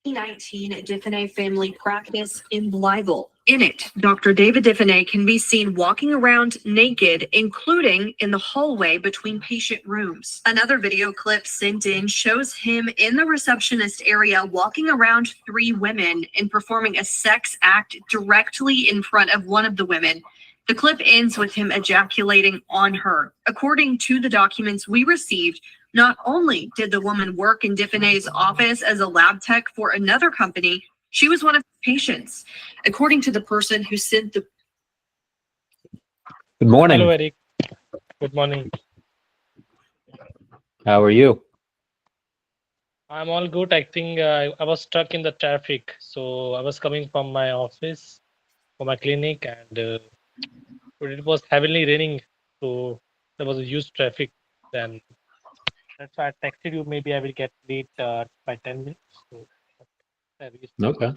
2019 Diffenay family practice in Blytheville. In it, Dr. David Diffenay can be seen walking around naked, including in the hallway between patient rooms. Another video clip sent in shows him in the receptionist area walking around three women and performing a sex act directly in front of one of the women. The clip ends with him ejaculating on her. According to the documents we received, not only did the woman work in Diffenay's office as a lab tech for another company, she was one of his patients. According to the person who sent the... Good morning. Hello, Eric. Good morning. How are you? I'm all good. I think I was stuck in the traffic. So I was coming from my office for my clinic, and it was heavily raining. So there was a huge traffic. Then that's why I texted you. Maybe I will get late by 10 minutes. So I reached. Okay.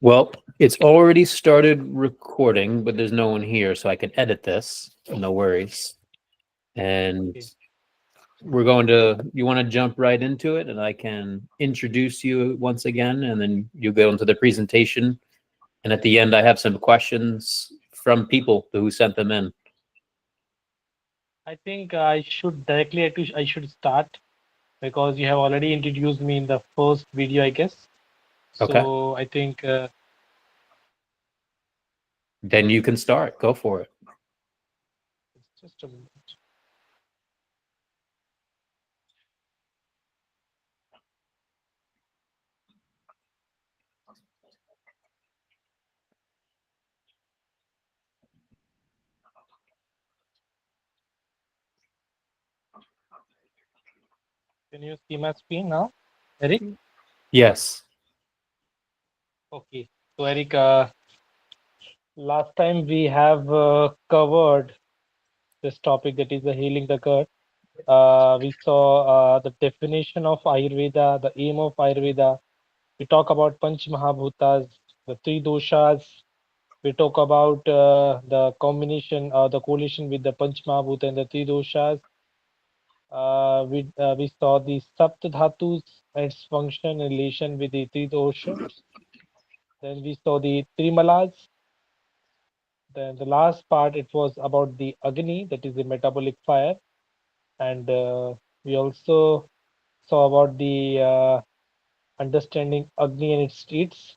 Well, it's already started recording, but there's no one here, so I can edit this. No worries. And Okay. you want to jump right into it, and I can introduce you once again, and then you go into the presentation. And at the end, I have some questions from people who sent them in. I think I should start because you have already introduced me in the first video, I guess. Okay. So I think Then you can start. Go for it. just a minute. Can you see my screen now, Eric? Yes. Okay. So Eric, last time we have covered this topic, that is the healing the gut. We saw the definition of Ayurveda, the aim of Ayurveda. We talk about Panch Mahabhutas, the three doshas. We talk about the combination, the correlation with the Panch Mahabhuta and the three doshas. We saw the Sapt Dhatus and its function in relation with the three doshas. Then we saw the Trimalas. Then the last part, it was about the agni, that is the metabolic fire, and we also saw about the understanding agni and its states.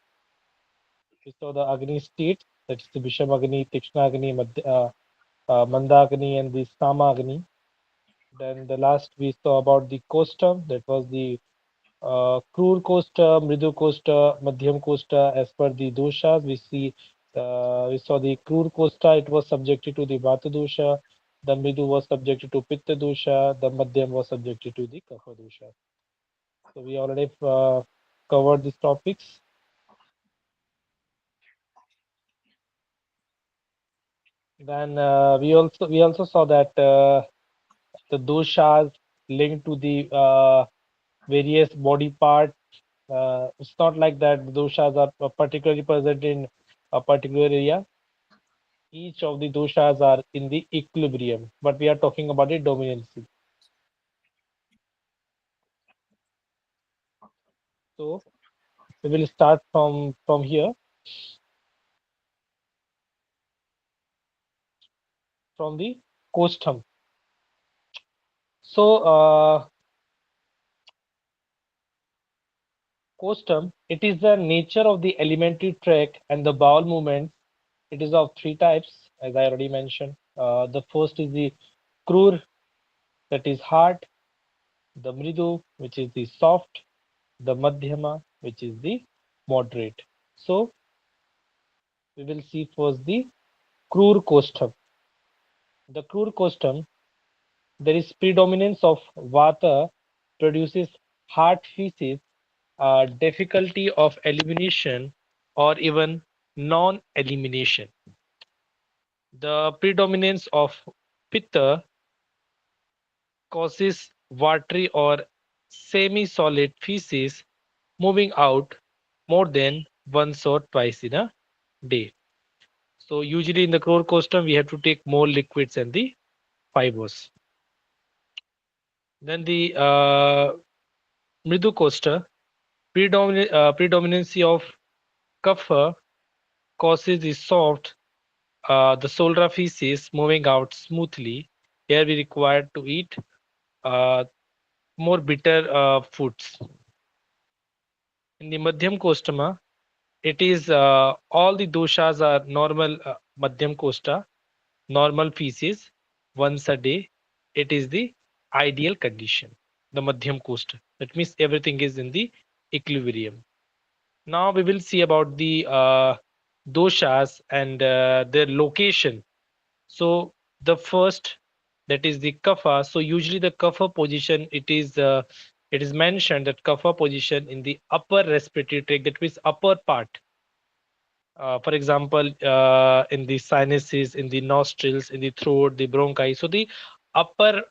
We saw the agni states, that is the Visham agni, Tikshna agni, Manda agni, and the Sama agni. Then the last we saw about the kostam, that was the Krur Kosta, Mridu Kosta, Madhyam Kosta. As per the doshas, we saw the Krur Kosta, it was subjected to the Vata dosha, the Mridu was subjected to Pitta dosha, the Madhyam was subjected to the Kapha dosha. So we already covered these topics. Then we also saw that the doshas linked to the various body parts. It's not like that the doshas are particularly present in a particular area. Each of the doshas are in the equilibrium, but we are talking about the dominancy. So we will start from here, from the costum. So costum, it is the nature of the alimentary tract and the bowel movement. It is of three types, as I already mentioned. The first is the krur, that is hard, the mridu, which is the soft, the madhyama, which is the moderate. So we will see first the krur costum. The krur costum, there is predominance of vata, produces hard feces, difficulty of elimination, or even non-elimination. The predominance of pitta causes watery or semi-solid feces moving out more than once or twice in a day. So usually in the core costum, we have to take more liquids and the fibers. Then the Mridu Costa, predominancy of kapha causes the soft, the solar feces moving out smoothly. Here we require to eat uh, more bitter foods. In the Madhyam Kostama, it is all the doshas are normal Madhyam Kosta, normal feces once a day. It is the ideal condition, the Madhyam Kosta. That means everything is in the equilibrium. Now we will see about the doshas and their location. So the first, that is the kapha. So usually the kapha position, it is mentioned that kapha position in the upper respiratory tract, that means upper part. For example, in the sinuses, in the nostrils, in the throat, the bronchi. So the upper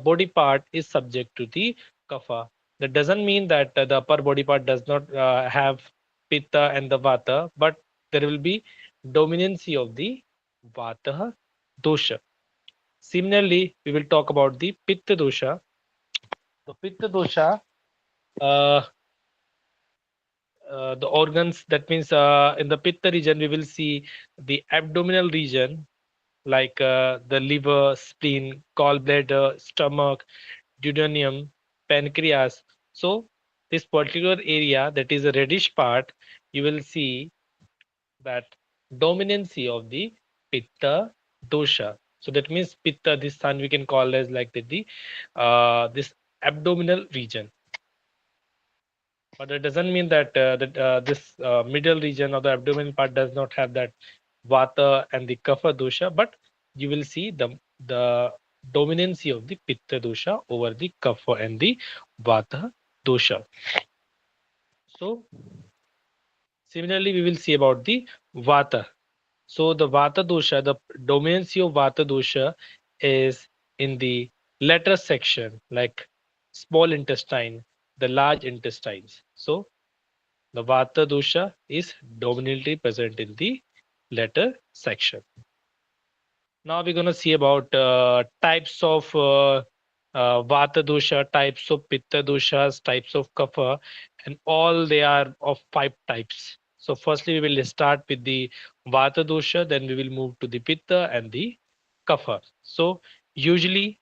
body part is subject to the kapha. That doesn't mean that the upper body part does not have pitta and the vata, but there will be dominancy of the vata dosha. Similarly, we will talk about the pitta dosha. The pitta dosha, uh, the organs, that means in the pitta region, we will see the abdominal region like the liver, spleen, gallbladder, stomach, duodenum, pancreas. So this particular area, that is a reddish part, you will see that dominancy of the pitta dosha. So that means pitta, this sun we can call as like the this abdominal region. But that doesn't mean that this middle region or the abdominal part does not have that vata and the kapha dosha, but you will see the dominancy of the pitta dosha over the kapha and the vata dosha. So similarly, we will see about the vata. So the vata dosha, the dominancy of vata dosha is in the lateral section, like small intestine, the large intestines. So the vata dosha is dominantly present in the latter section. Now we're going to see about types of vata dosha, types of pitta doshas, types of kapha, and all they are of 5 types. So firstly, we will start with the vata dosha, then we will move to the pitta and the kapha. So usually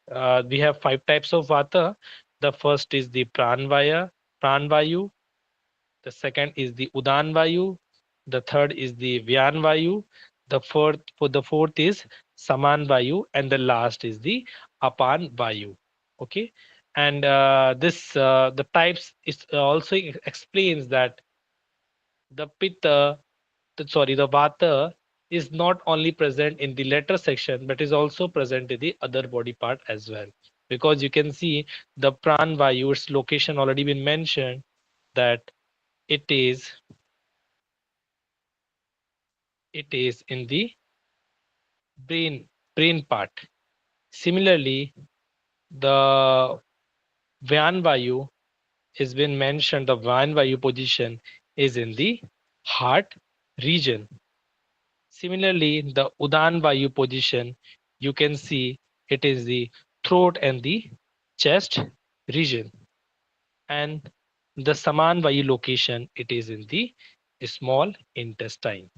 we have 5 types of vata. The first is the pranvayu. The second is the Udan Vayu. The third is the Vyan Vayu. The fourth is Saman Vayu, and the last is the Apan Vayu. Okay, and this the types is also explains that the Pitta, the Vata is not only present in the lateral section, but is also present in the other body part as well. Because you can see the Pran Vayu, its location already been mentioned that it is it is in the brain part. Similarly, the Vyan Vayu is been mentioned, the Vyan Vayu position is in the heart region. Similarly, the Udan Vayu position, you can see it is the throat and the chest region. And the Saman Vayu location, it is in the small intestine.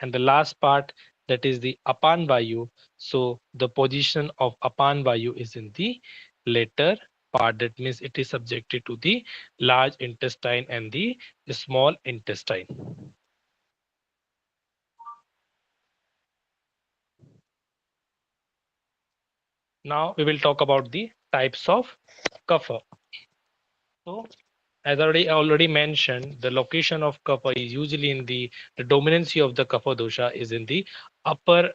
And the last part, that is the Apan Vayu. So the position of Apan Vayu is in the later part. That means it is subjected to the large intestine and the small intestine. Now we will talk about the types of kapha. So as already mentioned, the location of kapha is usually in the dominancy of the kapha dosha is in the upper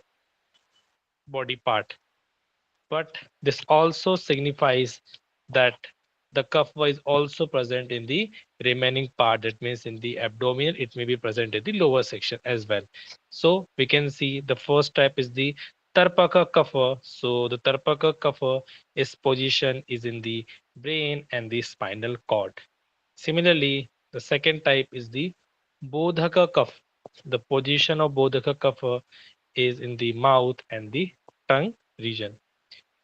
body part. But this also signifies that the kapha is also present in the remaining part. That means in the abdomen, it may be present in the lower section as well. So we can see the first type is the tarpaka kapha. So the tarpaka kapha is position is in the brain and the spinal cord. Similarly, the second type is the bodhaka kapha. The position of bodhaka kapha is in the mouth and the tongue region.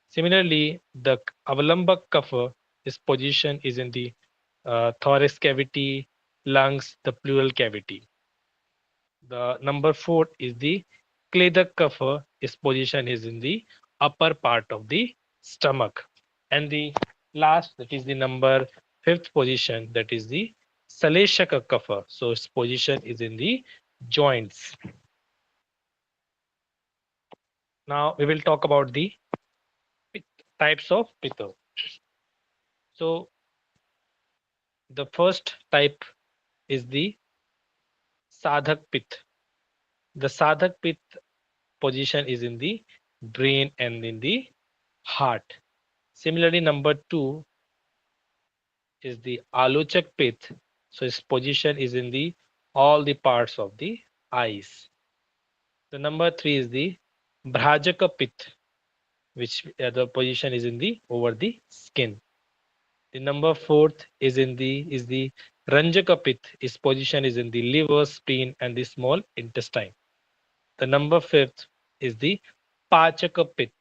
Similarly, the Avalambak kapha, its position is in the thorax cavity, lungs, the pleural cavity. The number four is the Kledak kapha. Its position is in the upper part of the stomach. And the last, that is the number fifth position, that is the Saleshaka kapha. So its position is in the joints. Now we will talk about the types of pitta. So the first type is the Sadhak Pit. The Sadhak Pit position is in the brain and in the heart. Similarly, number two is the Alochak Pit. So its position is in the all the parts of the eyes. The number three is the Bhrajaka Pit, which the position is in the over the skin. The number fourth is the Ranjaka Pit. Its position is in the liver, spleen, and the small intestine. The number fifth is the Pachaka Pit,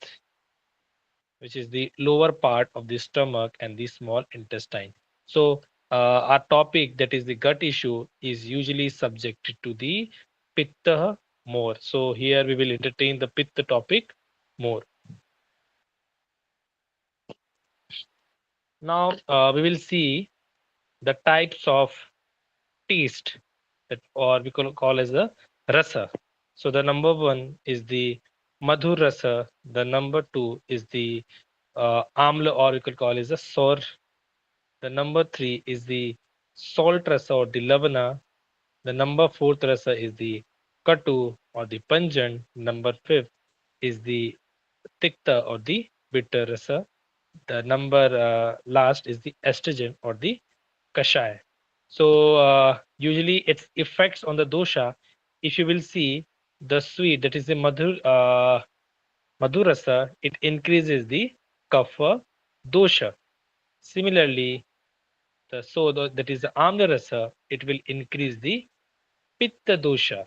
which is the lower part of the stomach and the small intestine. So, our topic, that is the gut issue, is usually subjected to the Pitta more. So, here we will entertain the Pitta topic more. Now, we will see the types of taste that, or we call as the rasa. So, the number one is the Madhur rasa. The number two is the amla, or we could call as the sour. The number three is the salt rasa or the lavana. The number fourth rasa is the katu or the pungent. Number fifth is the tikta or the bitter rasa. The number last is the estrogen or the kashaya. So usually its effects on the dosha, if you will see the sweet, that is the madhurasa, it increases the kapha dosha. Similarly, that is the amla rasa, it will increase the pitta dosha.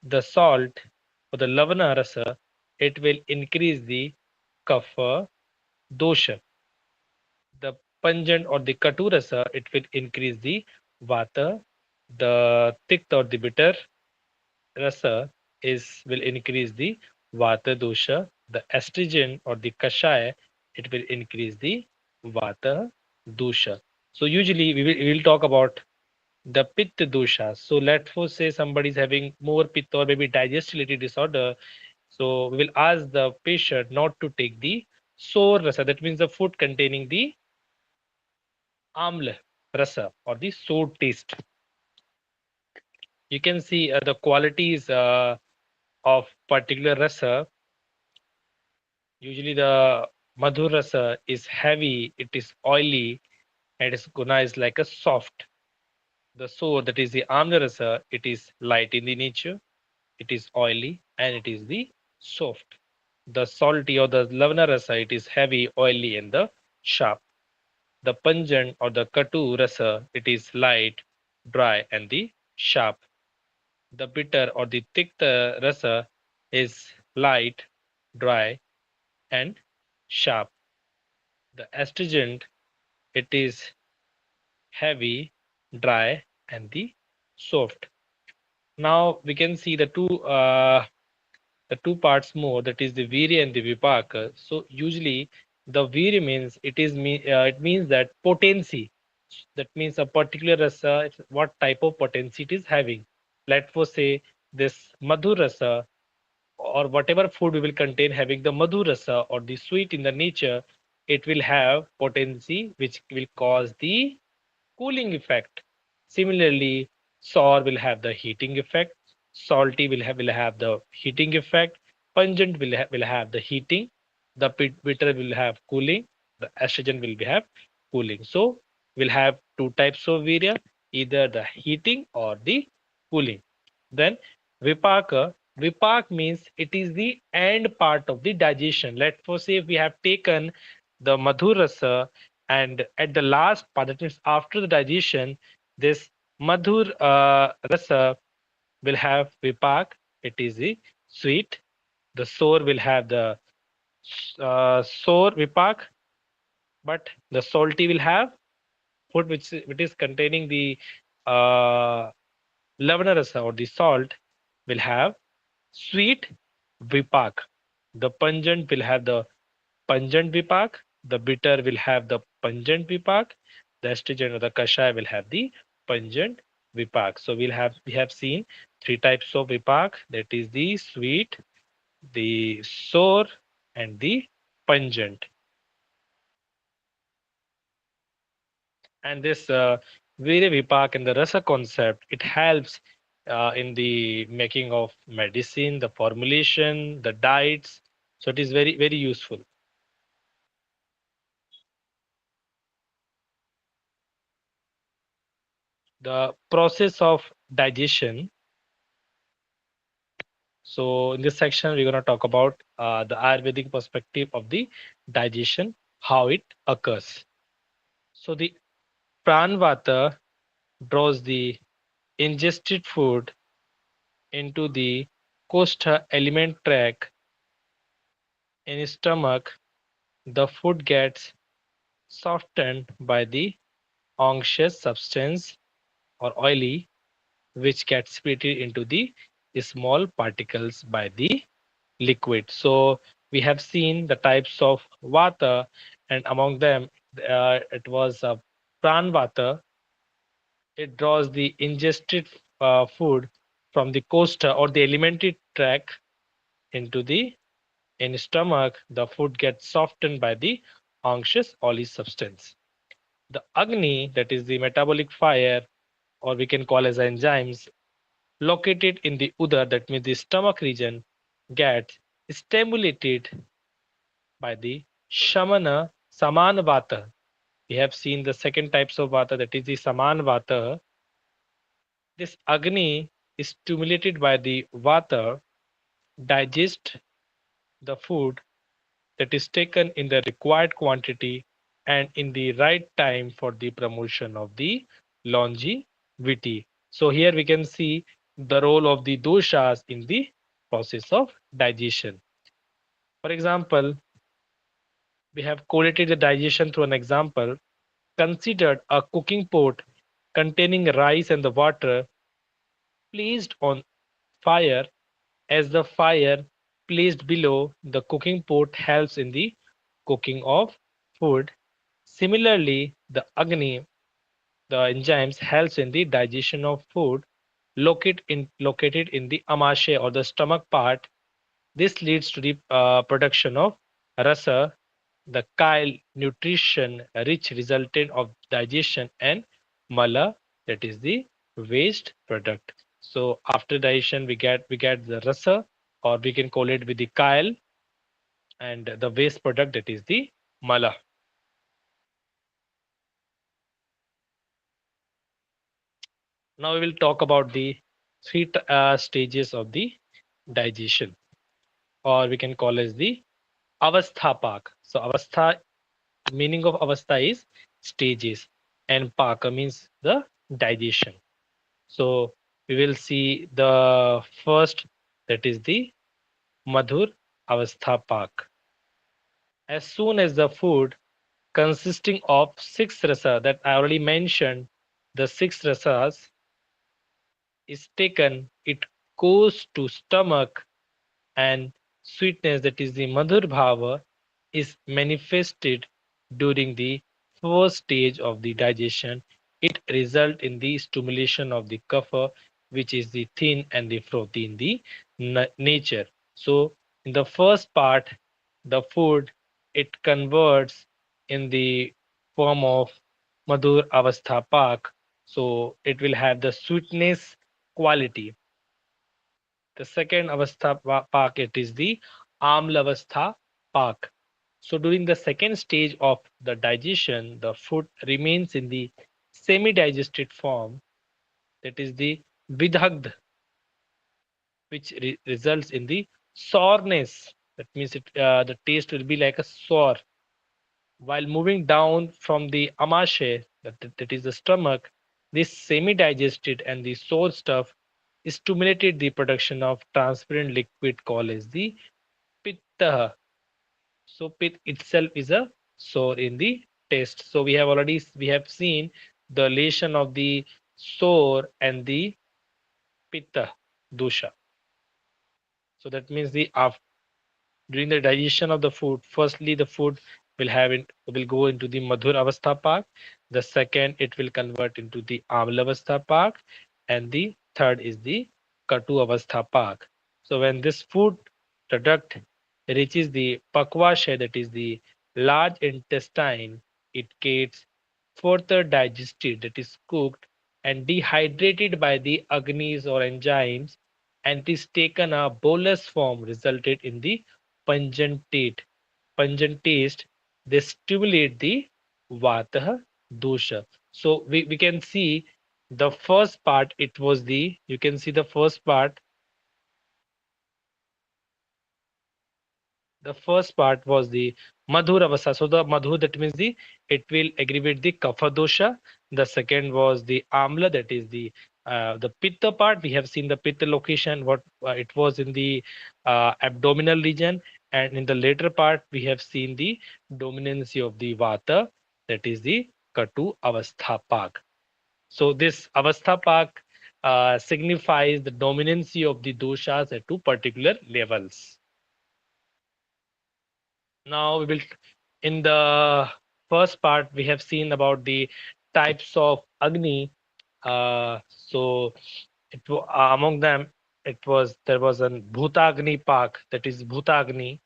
The salt or the lavana rasa, it will increase the kapha dosha. The pungent or the katu rasa, it will increase the vata. The tikta or the bitter rasa will increase the vata dosha. The estrogen or the kashaya, it will increase the vata dosha. So usually we will talk about the pitta dosha. So let's say somebody is having more pitta or maybe digestive disorder. So we will ask the patient not to take the sour rasa. That means the food containing the amla rasa or the sour taste. You can see the qualities of particular rasa. Usually the madhur rasa is heavy, it is oily, and its guna is like a soft. The sour, that is the amla rasa, it is light in the nature, it is oily, and it is the soft. The salty or the lavana rasa, it is heavy, oily, and the sharp. The pungent or the katu rasa, it is light, dry, and the sharp. The bitter or the tikta rasa is light, dry, and sharp. The astringent, it is heavy, dry, and the soft. Now we can see the two parts more, that is the virya and the vipaka. So usually the virya means it means that potency. That means a particular rasa, what type of potency it is having. Let's say this madhur rasa, or whatever food we will contain having the madhur rasa or the sweet in the nature, it will have potency which will cause the cooling effect. Similarly, sour will have the heating effect, salty will have the heating effect, pungent will have the heating, the bitter will have cooling, the estrogen will have cooling. So we'll have two types of virya, either the heating or the cooling. Then vipak means it is the end part of the digestion. Let's say if we have taken the madhur rasa, and at the last part, that means after the digestion, this madhur rasa will have vipak. It is the sweet. The sour will have the sour vipak, but the salty will have food which is containing the uh, lavana rasa or the salt will have sweet vipak. The pungent will have the pungent vipak. The bitter will have the pungent vipak. The astringent or the kashai will have the pungent vipak. So we have seen three types of vipak. That is the sweet, the sour, and the pungent. And this Virya Vipak and the Rasa concept, it helps in the making of medicine, the formulation, the diets. So it is very, very useful. The process of digestion. So in this section, we're going to talk about the Ayurvedic perspective of the digestion, how it occurs. So the Pranvata draws the ingested food into the Kostha element tract in stomach. The food gets softened by the unctuous substance or oily, which gets split into the small particles by the liquid. So we have seen the types of vata, and among them, it was pranvata. It draws the ingested food from the costa or the alimentary tract into the in stomach. The food gets softened by the unctuous oily substance. The agni, that is the metabolic fire, or we can call as enzymes, located in the udar, that means the stomach region, gets stimulated by the shamana saman vata. We have seen the second types of vata, that is the saman vata. This agni is stimulated by the vata, digest the food that is taken in the required quantity and in the right time for the promotion of the longevity. So here we can see the role of the doshas in the process of digestion. For example, we have correlated the digestion through an example. Considered a cooking pot containing rice and the water placed on fire. As the fire placed below the cooking pot helps in the cooking of food. Similarly, the agni, the enzymes, helps in the digestion of food located in the amashe or the stomach part. This leads to the production of rasa, the chyle nutrition rich resultant of digestion, and mala, that is the waste product. So after digestion, we get the rasa, or we can call it with the chyle, and the waste product, that is the mala. Now we will talk about the three stages of the digestion, or we can call as the avastha pak. So avastha, meaning of avastha is stages, and paka means the digestion. So we will see the first, that is the madhur avastha pak. As soon as the food consisting of six rasa that I already mentioned, the six rasas is taken, it goes to stomach, and sweetness, that is the madhur bhava, is manifested during the first stage of the digestion. It results in the stimulation of the kapha, which is the thin and the frothy in the nature. So in the first part, the food, it converts in the form of madhur avastha pak. So it will have the sweetness quality. The second avastha pak, it is the amla avastha pak. So during the second stage of the digestion, the food remains in the semi-digested form, that is the vidhagd, which results in the sourness. That means the taste will be like a sour. While moving down from the amashe, that is the stomach, this semi-digested and the sour stuff stimulated the production of transparent liquid called as the pitta. So pit itself is a sour in the test. So we have seen the relation of the sore and the pitta dosha. So that means the during the digestion of the food, firstly the food will go into the madhur avastha pak. The second, it will convert into the amla avastha pak, and the third is the katu avastha pak. So when this food product reaches the pakvasha, that is the large intestine, it gets further digested, that is cooked and dehydrated by the agnis or enzymes, and it is taken a bolus form, resulted in the pungent taste. Pungent taste, they stimulate the vata dosha. So we can see the first part, it was the, you can see the first part, the first part was the madhur avasa. So the madhur, that means the, it will aggravate the kapha dosha. The second was the amla, that is the pitta part. We have seen the pitta location, what it was in the abdominal region, and in the later part we have seen the dominancy of the vata, that is the katu avastha pak. So this avastha pak signifies the dominancy of the doshas at two particular levels. Now we will, in the first part, we have seen about the types of agni. So among them, there was an bhutagni pak, that is bhutagni.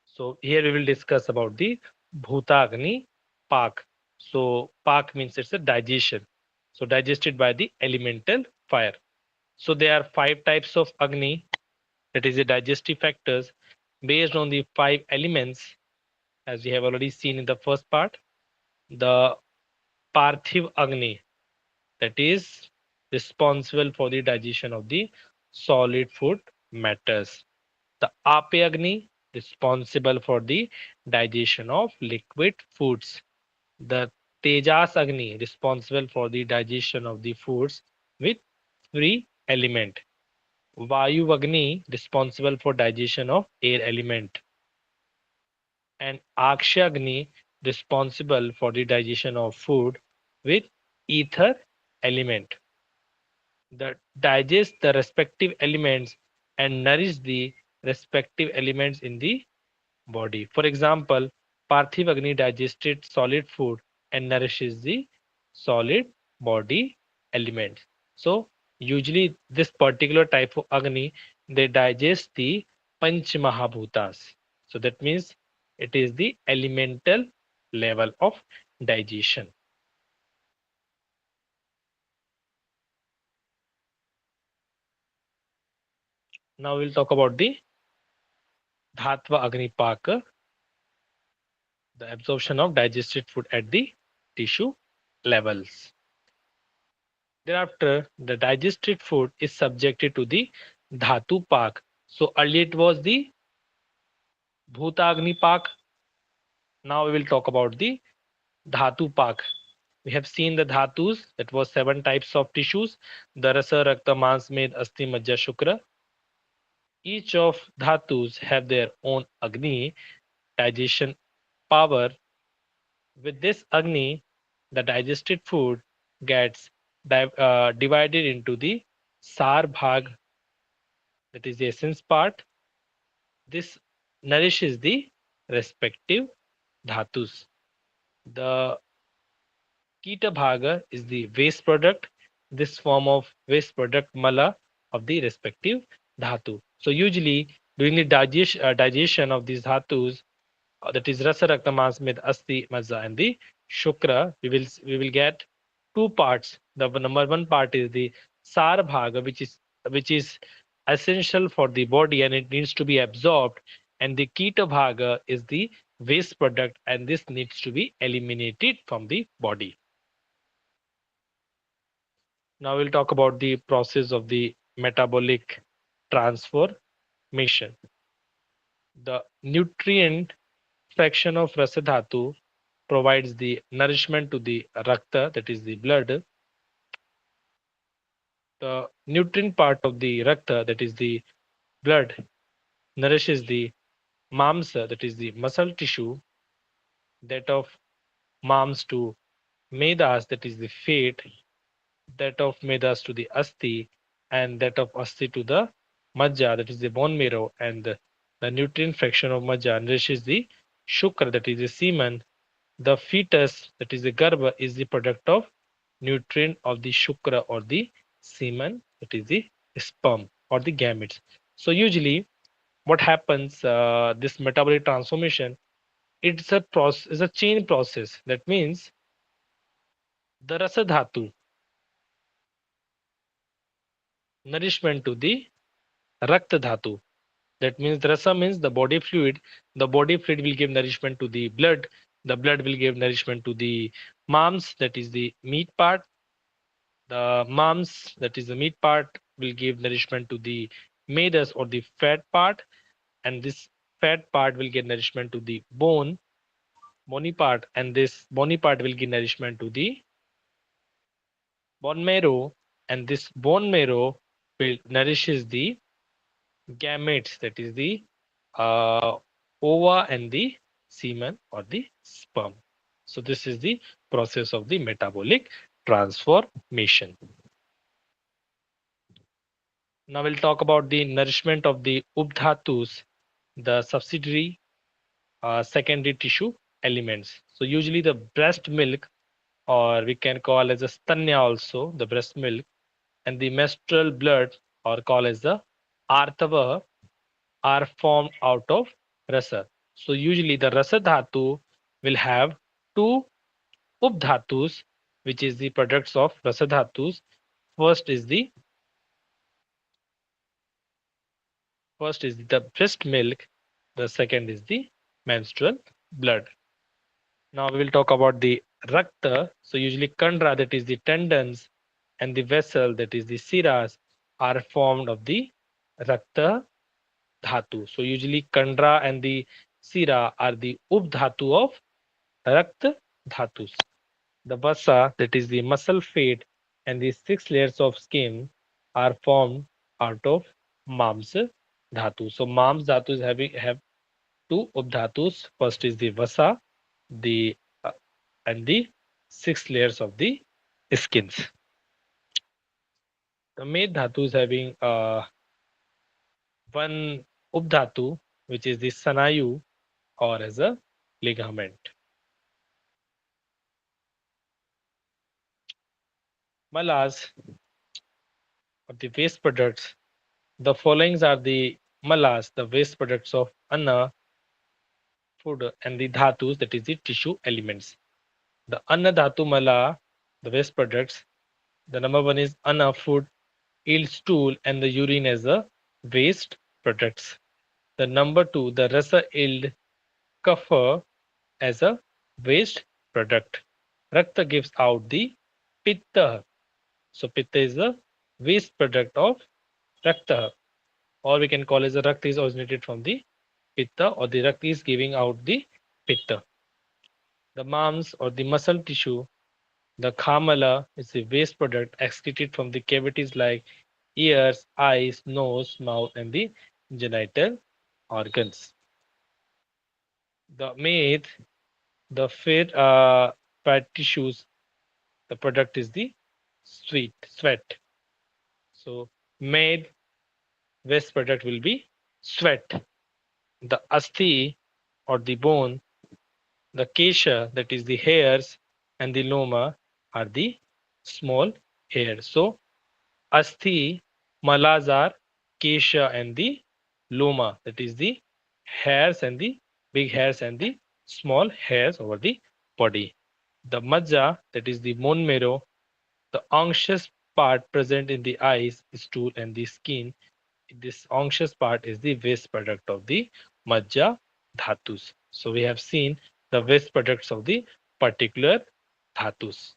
So here we will discuss about the bhutagni pak. So pak means it's a digestion. So digested by the elemental fire. So there are five types of agni, that is the digestive factors based on the five elements, as we have already seen in the first part. The Parthiv Agni, that is responsible for the digestion of the solid food matters. The Ape Agni, responsible for the digestion of liquid foods. The Tejas Agni, responsible for the digestion of the foods with free element. Vayu Agni, responsible for digestion of air element. And Akshagni, responsible for the digestion of food with ether element, that digest the respective elements and nourish the respective elements in the body. For example, Parthiv Agni digested solid food and nourishes the solid body elements. So usually this particular type of Agni, they digest the Panch Mahabhutas. So that means it is the elemental level of digestion. Now we'll talk about the Dhatva Agni Paka, the absorption of digested food at the tissue levels. Thereafter, the digested food is subjected to the Dhatu Pak. So earlier it was the Bhutagni Pak. Now we will talk about the Dhatu Pak. We have seen the Dhatus, that was seven types of tissues. The Rasa, Rakta, Mans, Med, Asti, Majja, Shukra. Each of Dhatus have their own Agni, digestion power. With this Agni, the digested food gets divided into the Sar Bhag, that is the essence part. This nourishes the respective dhatus. The Kita Bhaga is the waste product. This form of waste product mala of the respective dhatu. So usually during the digestion of these dhatus, that is rasa rakta mas med asti mazza and the shukra, we will get two parts. The number one part is the sar bhaga, which is essential for the body and it needs to be absorbed, and the kita bhaga is the waste product and this needs to be eliminated from the body. Now we'll talk about the process of the metabolic transformation. The nutrient fraction of rasadhatu provides the nourishment to the rakta, that is the blood. The nutrient part of the rakta, that is the blood, nourishes the mamsa, that is the muscle tissue, that of Mams to Medas, that is the fat, that of Medas to the Asti, and that of Asti to the Majja, that is the bone marrow, and the nutrient fraction of Majja nourishes the Shukra, that is the semen. The fetus, that is the Garbha, is the product of nutrient of the Shukra or the semen, that is the sperm or the gametes. So usually what happens, this metabolic transformation, it's a process, is a chain process. That means the rasa dhatu, nourishment to the rakta dhatu. That means the rasa means the body fluid. The body fluid will give nourishment to the blood. The blood will give nourishment to the mams, that is the meat part. The mams, that is the meat part, will give nourishment to the medas or the fat part, and this fat part will get nourishment to the bony part, and this bony part will give nourishment to the bone marrow, and this bone marrow will nourishes the gametes, that is the uh, ova and the semen or the sperm. So this is the process of the metabolic transformation. Now we'll talk about the nourishment of the updhatus, the subsidiary secondary tissue elements. So usually the breast milk, or we can call as a stanya also, the breast milk, and the menstrual blood, or called as the artava, are formed out of rasa. So usually the rasa dhatu will have two updhatus, which is the products of rasa dhatus. First is the first is the breast milk. The second is the menstrual blood. Now we will talk about the rakta. So usually kandra, that is the tendons, and the vessel, that is the siras, are formed of the rakta dhatu. So usually kandra and the sira are the updhatu of rakt dhatus. The vasa, that is the muscle fat, and the six layers of skin are formed out of mams dhatu. So mams dhatu is having have two updhatus. First is the vasa, the and the six layers of the skins. The med dhatu is having one updhatu, which is the sanayu or as a ligament. Malas or the waste products. The followings are the malas, the waste products of anna, food, and the dhatus, that is the tissue elements. The anna dhatu mala, the waste products. The number one is anna, food, eel, stool, and the urine as a waste products. The number two, the rasa yield, kapha, as a waste product. Rakta gives out the pitta. So pitta is a waste product of rakta, or we can call as a rakta is originated from the pitta, or the rakta is giving out the pitta. The mams or the muscle tissue, the khamala is a waste product excreted from the cavities like ears, eyes, nose, mouth, and the genital organs. The made, the fat tissues, the product is the sweat. So made waste product will be sweat. The asti or the bone, the kesha, that is the hairs, and the loma are the small hairs. So asti, malazar, kesha, and the loma, that is the hairs and the big hairs and the small hairs over the body. The majja, that is the bone marrow, the unctuous part present in the eyes, stool, and the skin. This unctuous part is the waste product of the majja dhatus. So we have seen the waste products of the particular dhatus.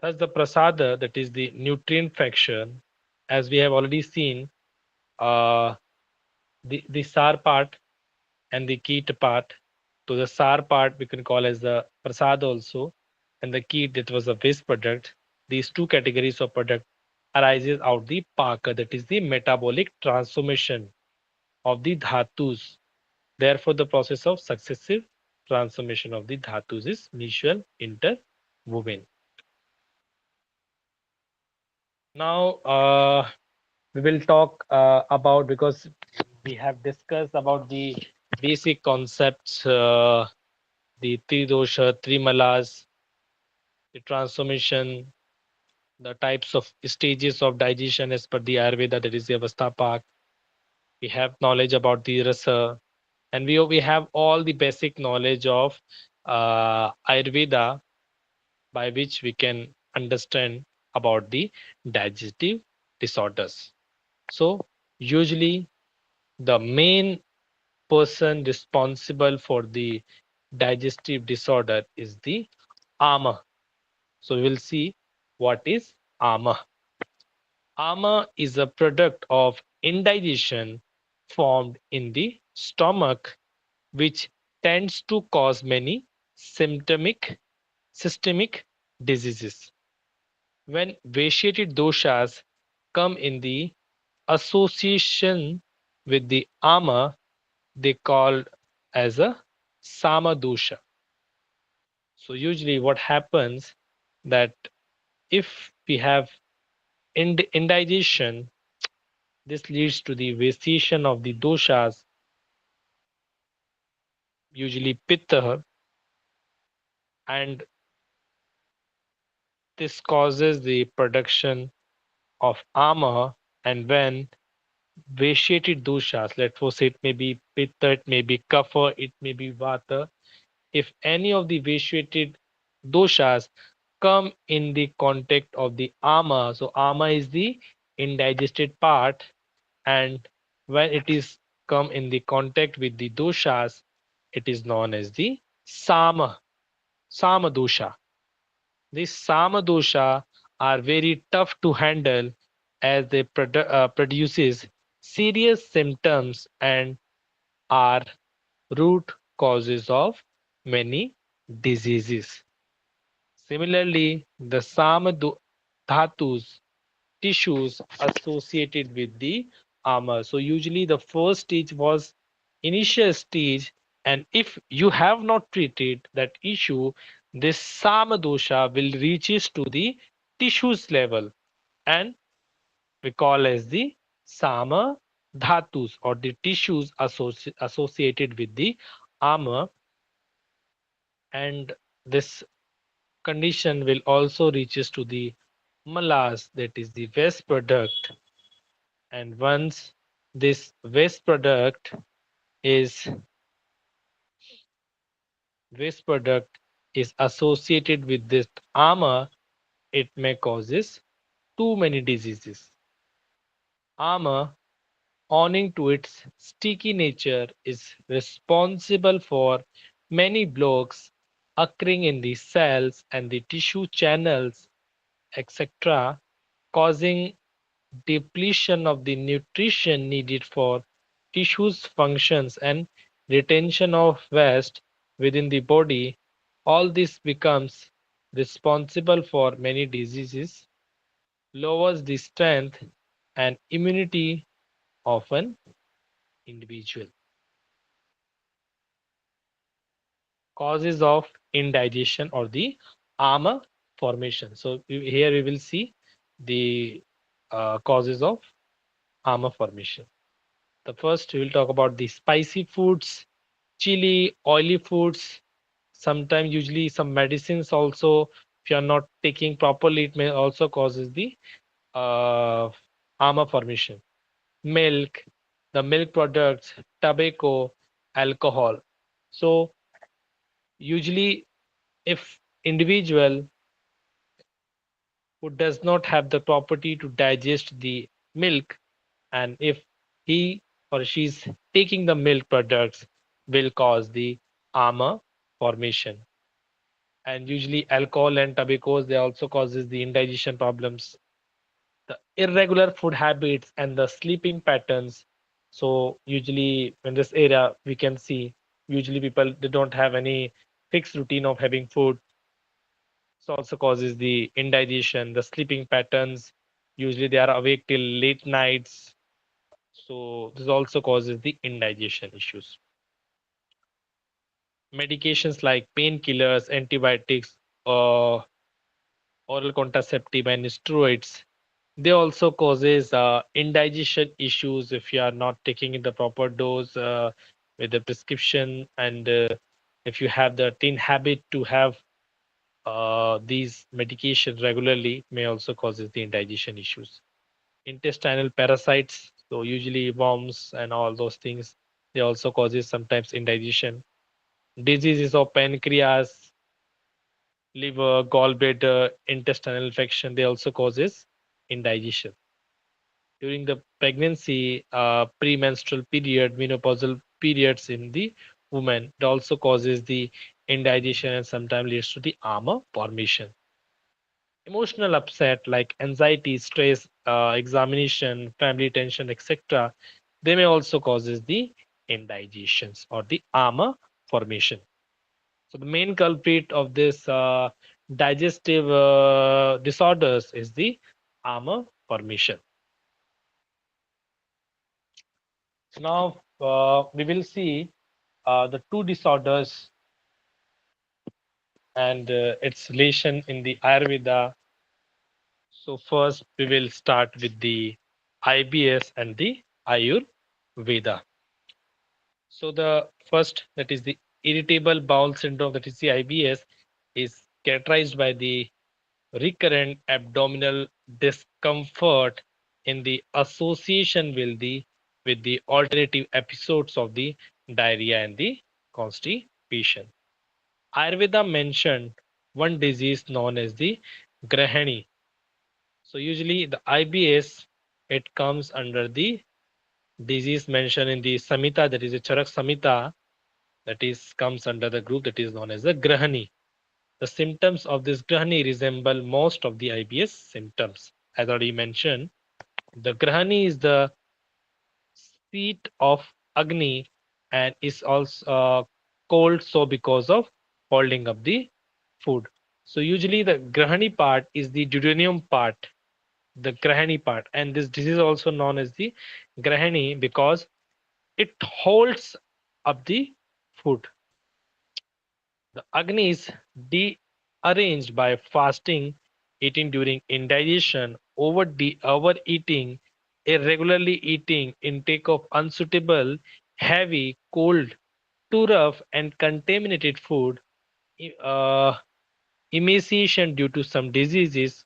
Thus the prasada, that is the nutrient fraction, as we have already seen, uh, the sar part and the keet part. So the sar part we can call as the prasad also, and the keet, that was a waste product. These two categories of product arises out the paka, that is the metabolic transformation of the dhatus. Therefore, the process of successive transformation of the dhatus is mutual interwoven. Now, we will talk about, because we have discussed about the basic concepts, the tridosha, trimalas, the transformation, the types of stages of digestion as per the Ayurveda, that is the Avasthapak. We have knowledge about the rasa, and we have all the basic knowledge of Ayurveda, by which we can understand about the digestive disorders. So, usually the main person responsible for the digestive disorder is the ama. So, we will see what is ama. Ama is a product of indigestion formed in the stomach, which tends to cause many symptomic systemic diseases. When vitiated doshas come in the association with the ama, they called as a sama dosha. So usually what happens, that if we have indigestion, this leads to the vitiation of the doshas, usually pitta, and this causes the production of ama. And when vitiated doshas, let's suppose it may be pitta, it may be kapha, it may be vata, if any of the vitiated doshas come in the contact of the ama, so ama is the indigested part, and when it is come in the contact with the doshas, it is known as the sama dosha. These sama dosha are very tough to handle, as they produces serious symptoms and are root causes of many diseases. Similarly, the sama dhatus, tissues associated with the armor. So usually the first stage was initial stage, and if you have not treated that issue, this sama dosha will reaches to the tissues level, and we call as the sama dhatus, or the tissues associated with the armor. And this condition will also reaches to the malas, that is the waste product. And once this waste product is waste product is associated with this armor, it may causes too many diseases. Armor, owing to its sticky nature, is responsible for many blocks occurring in the cells and the tissue channels, etc., causing depletion of the nutrition needed for tissues functions and retention of waste within the body. All this becomes responsible for many diseases, lowers the strength and immunity of an individual. Causes of indigestion or the armor formation. So here we will see the causes of armor formation. The first, we will talk about the spicy foods, chili, oily foods. Sometimes, usually, some medicines also, if you are not taking properly, it may also causes the uh, armor formation. Milk, the milk products, tobacco, alcohol. So, usually, if individual who does not have the property to digest the milk, and if he or she is taking the milk products, will cause the armor formation. And usually alcohol and tobacco, they also causes the indigestion problems. The irregular food habits and the sleeping patterns. So usually in this area we can see, usually people, they don't have any fixed routine of having food. This also causes the indigestion, the sleeping patterns. Usually they are awake till late nights. So this also causes the indigestion issues. Medications like painkillers, antibiotics, or oral contraceptive and steroids, they also causes indigestion issues if you are not taking in the proper dose with the prescription, and if you have the thin habit to have these medications regularly, may also causes the indigestion issues. Intestinal parasites, so usually worms and all those things, they also causes sometimes indigestion. Diseases of pancreas, liver, gallbladder, intestinal infection, they also causes indigestion. During the pregnancy, premenstrual period, menopausal periods in the woman, it also causes the indigestion and sometimes leads to the armor formation. Emotional upset like anxiety, stress, examination, family tension, etc., they may also causes the indigestions or the armor formation. So the main culprit of this digestive disorders is the armor formation. Now we will see the two disorders and its relation in the Ayurveda. So first we will start with the IBS and the Ayurveda. So the first, that is the irritable bowel syndrome, that is the IBS, is characterized by the recurrent abdominal discomfort in the association with the alternative episodes of the diarrhea and the constipation. Ayurveda mentioned one disease known as the Grahani. So usually the IBS, it comes under the disease mentioned in the Samhita, that is a Charak Samhita, that is comes under the group that is known as the Grahani. The symptoms of this Grahani resemble most of the IBS symptoms. As already mentioned, the Grahani is the seat of Agni and is also called so because of holding up the food. So usually the Grahani part is the duodenum part, the Grahani part, and this disease is also known as the Grahani because it holds up the food. The Agni is dearranged by fasting, eating during indigestion, overeating, irregularly eating, intake of unsuitable, heavy, cold, too rough, and contaminated food, uh, emaciation due to some diseases,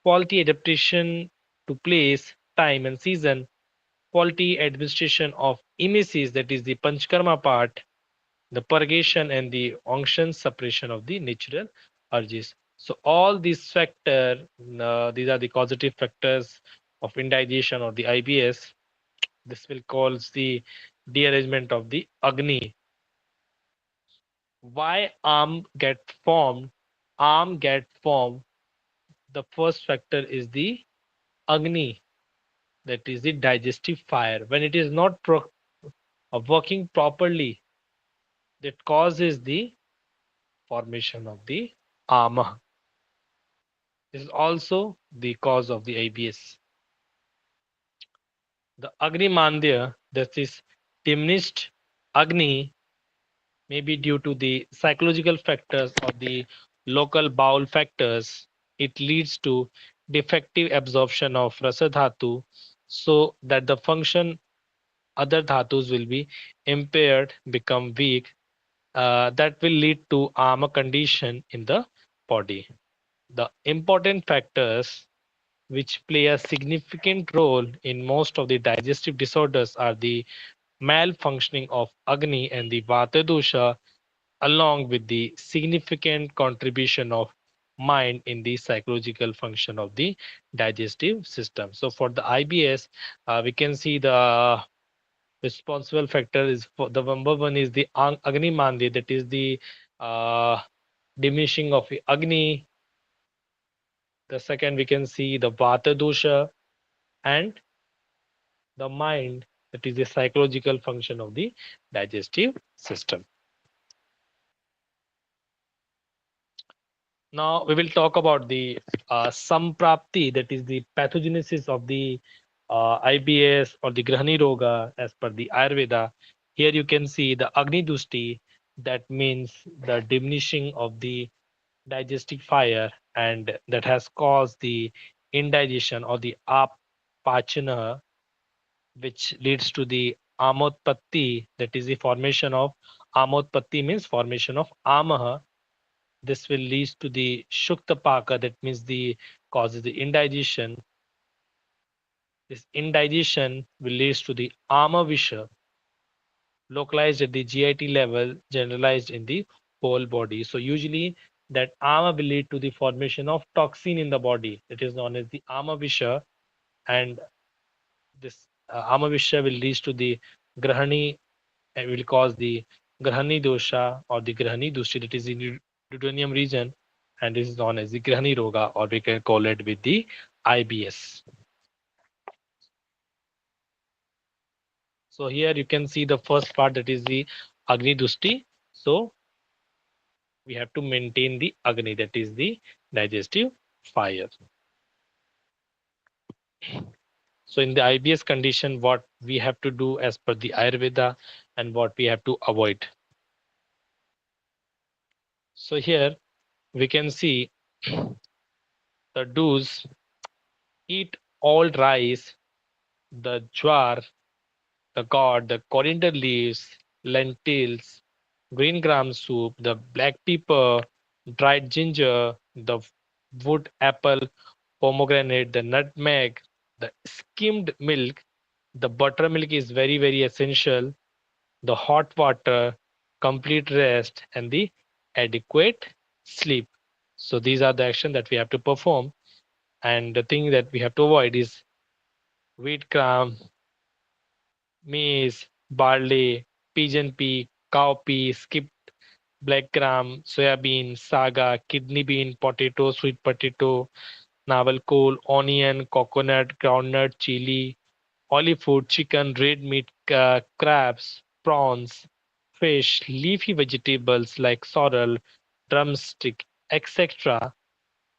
faulty adaptation to place, time, and season, faulty administration of emesis, that is the panchkarma part, the purgation and the unction suppression of the natural urges. So all these factors, these are the causative factors of indigestion or the IBS. This will cause the dearrangement of the Agni. Why arm get formed? Arm get formed. The first factor is the Agni, that is the digestive fire. When it is not working properly, that causes the formation of the armor. This is also the cause of the IBS. The Agni Mandya, that is diminished Agni, may be due to the psychological factors or the local bowel factors. It leads to defective absorption of rasa dhatu, so that the function other dhatus will be impaired, become weak. That will lead to armor condition in the body. The important factors which play a significant role in most of the digestive disorders are the malfunctioning of Agni and the Vata dosha, along with the significant contribution of mind in the psychological function of the digestive system. So for the IBS, we can see the responsible factor is for the number one is the Agni Mandi, that is the uh, diminishing of Agni. The second, we can see the Vata dosha, and the mind, that is the psychological function of the digestive system. Now we will talk about the samprapti, that is the pathogenesis of the IBS or the Grahani Roga as per the Ayurveda. Here you can see the Agni Dusti. That means the diminishing of the digestive fire, and that has caused the indigestion or the apachana, which leads to the amotpatti, that is the formation of amotpatti means formation of amaha. This will lead to the shuktapaka, that means the causes the indigestion. This indigestion will lead to the amavisha, localized at the GIT level, generalized in the whole body. So usually that ama will lead to the formation of toxin in the body. It is known as the amavisha, and this amavisha will lead to the grahani, and will cause the grahani dosha or the grahani dushti, that is in the duodenum region, and this is known as the grahani roga, or we can call it with the IBS. So here you can see the first part, that is the agni dushti. So we have to maintain the agni, that is the digestive fire. So in the IBS condition, what we have to do as per the Ayurveda and what we have to avoid. So here we can see the do's: eat all rice, the jowar, the gourd, the coriander leaves, lentils, green gram soup, the black pepper, dried ginger, the wood apple, pomegranate, the nutmeg, the skimmed milk. The buttermilk is very, very essential. The hot water, complete rest, and the adequate sleep. So these are the action that we have to perform. And the thing that we have to avoid is wheat gram, maize, barley, pigeon pea, cowpea, skip black gram, soybean, saga, kidney bean, potato, sweet potato, navel coal, onion, coconut, groundnut, chili, olive food, chicken, red meat, crabs, prawns, fish, leafy vegetables like sorrel, drumstick, etc.,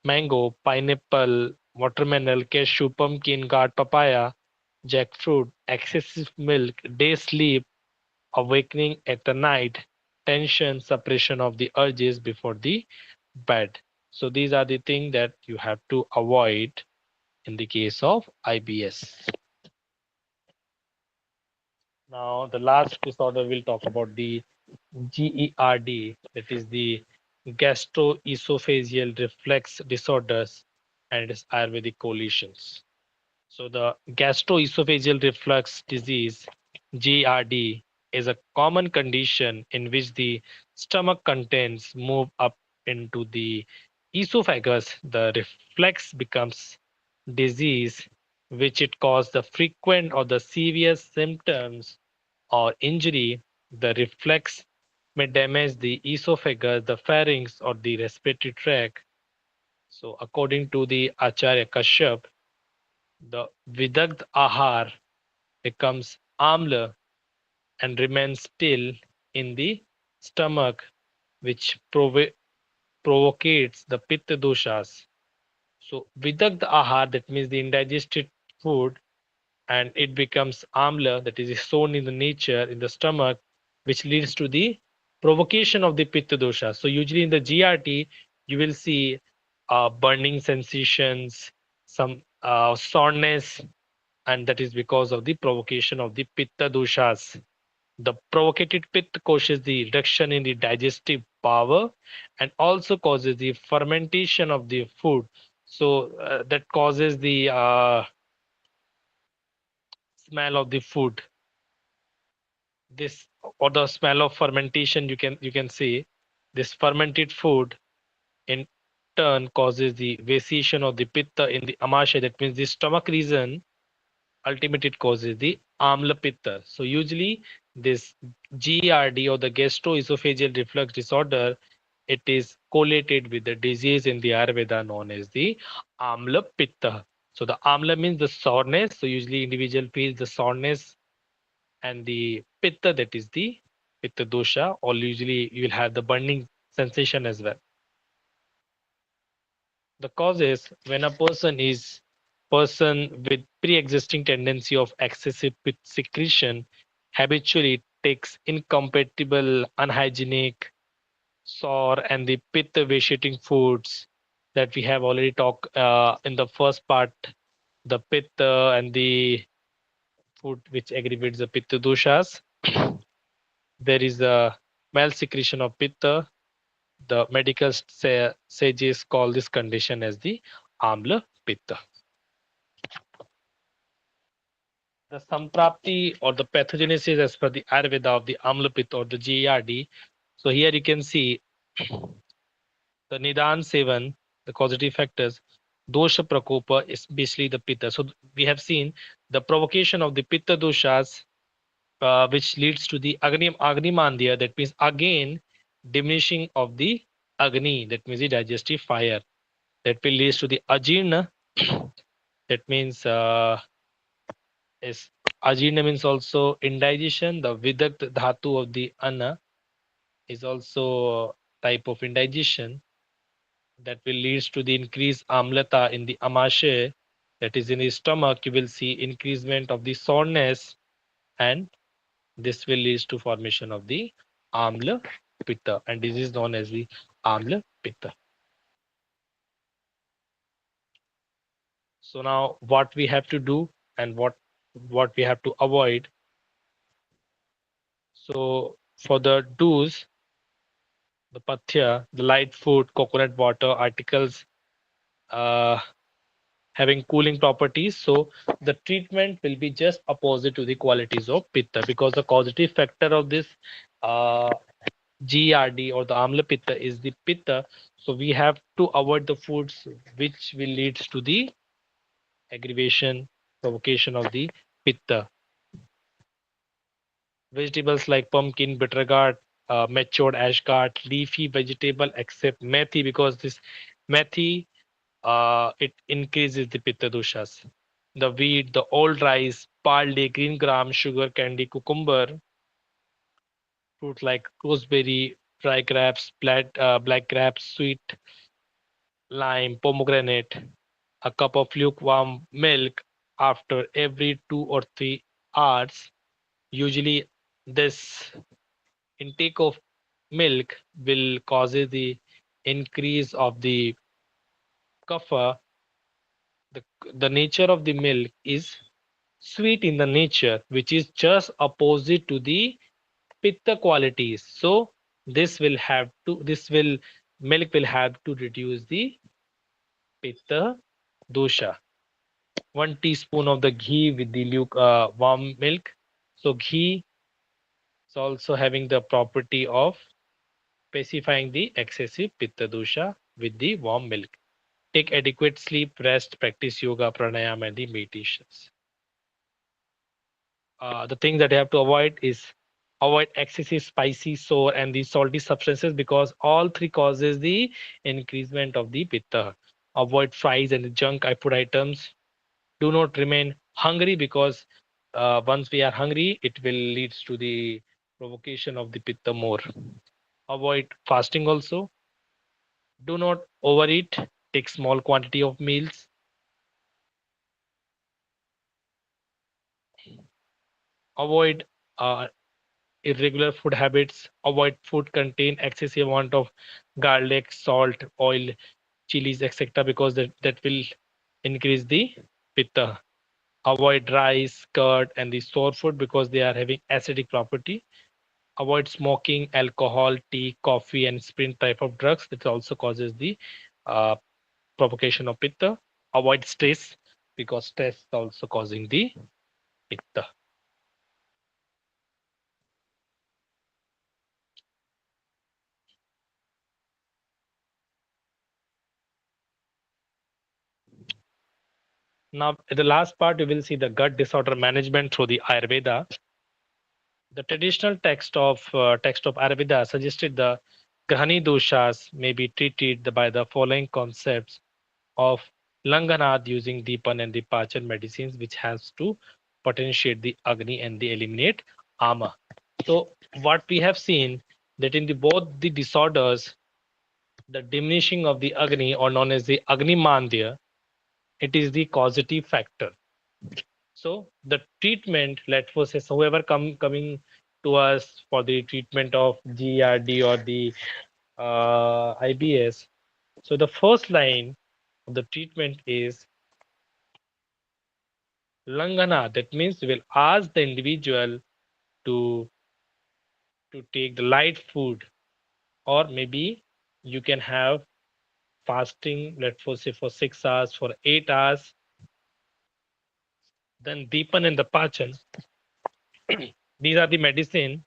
mango, pineapple, watermelon, cashew, pumpkin, gourd, papaya, jackfruit, excessive milk, day sleep, awakening at the night, tension, suppression of the urges before the bed. So these are the things that you have to avoid in the case of IBS. Now, the last disorder we'll talk about the GERD, that is the gastroesophageal reflex disorders and its Ayurvedic coalitions. So, the gastroesophageal reflux disease (GERD) is a common condition in which the stomach contents move up into the esophagus. The reflex becomes disease, which it causes the frequent or the severe symptoms or injury. The reflex may damage the esophagus, the pharynx, or the respiratory tract. So, according to the Acharya Kashyap, the Vidagd Ahar becomes amla and remains still in the stomach, which provocates the pitta doshas. So, Vidagd Ahar, that means the indigested food, and it becomes amla, that is sown in the nature in the stomach, which leads to the provocation of the pitta dosha. So usually in the GRT you will see burning sensations, some soreness, and that is because of the provocation of the pitta doshas. The provocated pitta causes the reduction in the digestive power and also causes the fermentation of the food. So that causes the smell of the food, this, or the smell of fermentation, you can see this fermented food in turn causes the vitiation of the pitta in the amasya, that means the stomach region. Ultimately it causes the amla pitta. So usually this GERD or the gastroesophageal reflux disorder, it is correlated with the disease in the Ayurveda known as the amla pitta. So the amla means the soreness, so usually individual feels the soreness, and the pitta, that is the pitta dosha, or usually you will have the burning sensation as well. The causes: when a person with pre-existing tendency of excessive pit secretion habitually antibiotics, incompatible, unhygienic, sour, and the pitta vitiating foods that we have already talked in the first part, the pitta and the food which aggravates the pitta doshas. There is a malsecretion of pitta. The medical sages call this condition as the amla pitta. The samprapti or the pathogenesis as per the Ayurveda of the amla pitta or the GARD. So here you can see the Nidan Sevan, the causative factors. Dosha Prakopa is basically the pitta. So we have seen the provocation of the pitta doshas, which leads to the Agni Mandya, that means again diminishing of the Agni, that means the digestive fire. That will lead to the Ajirna, that means is Ajirna means also indigestion. The Vidakt Dhatu of the Anna is also a type of indigestion that will lead to the increased amlata in the amashe, that is in the stomach. You will see increasement of the soreness, and this will lead to formation of the amla pitta, and this is known as the amla pitta. So now what we have to do and what we have to avoid. So for the do's, the pathya, the light food, coconut water, articles uh, having cooling properties. So the treatment will be just opposite to the qualities of pitta, because the causative factor of this uh, GRD or the amla pitta is the pitta. So we have to avoid the foods which will lead to the aggravation, provocation of the pitta. Vegetables like pumpkin, bitter gourd, matured ash gourd, leafy vegetable except methi, because this methi it increases the pitta doshas. The wheat, the old rice, barley, green gram, sugar candy, cucumber, fruit like gooseberry, dry grapes, black grapes, sweet lime, pomegranate, a cup of lukewarm milk after every 2 or 3 hours. Usually, this intake of milk will cause the increase of the kapha. The nature of the milk is sweet in the nature, which is just opposite to the pitta qualities. So this will milk will have to reduce the pitta dosha. 1 teaspoon of the ghee with the warm milk. So ghee is also having the property of pacifying the excessive pitta dosha with the warm milk. Take adequate sleep, rest, practice yoga, pranayama, and the meditations. The thing that you have to avoid is avoid excessive spicy, sour, and the salty substances, because all three causes the increasement of the pitta. Avoid fries and the junk food items. Do not remain hungry, because once we are hungry, it will lead to the provocation of the pitta more. Avoid fasting also. Do not overeat. Take small quantity of meals. Avoid irregular food habits. Avoid food contain excessive amount of garlic, salt, oil, chilies, etc., because that will increase the pitta. Avoid rice, curd, and the sour food, because they are having acidic property. Avoid smoking, alcohol, tea, coffee, and sprint type of drugs. That also causes the uh, provocation of pitta. Avoid stress, because stress is also causing the pitta. Now, in the last part, you will see the gut disorder management through the Ayurveda. The traditional text of Ayurveda suggested the Grahani doshas may be treated by the following concepts of Langanad using Deepan and the Pachan medicines, which has to potentiate the Agni and the eliminate Ama. So what we have seen, that in the both the disorders, the diminishing of the Agni, or known as the Agni Mandya, it is the causative factor. So the treatment, let's say, whoever coming to us for the treatment of GERD or the IBS. So the first line of the treatment is Langana. That means we'll ask the individual to take the light food, or maybe you can have fasting, let's say for 6 hours, for 8 hours, then deepen in the pachan. These are the medicine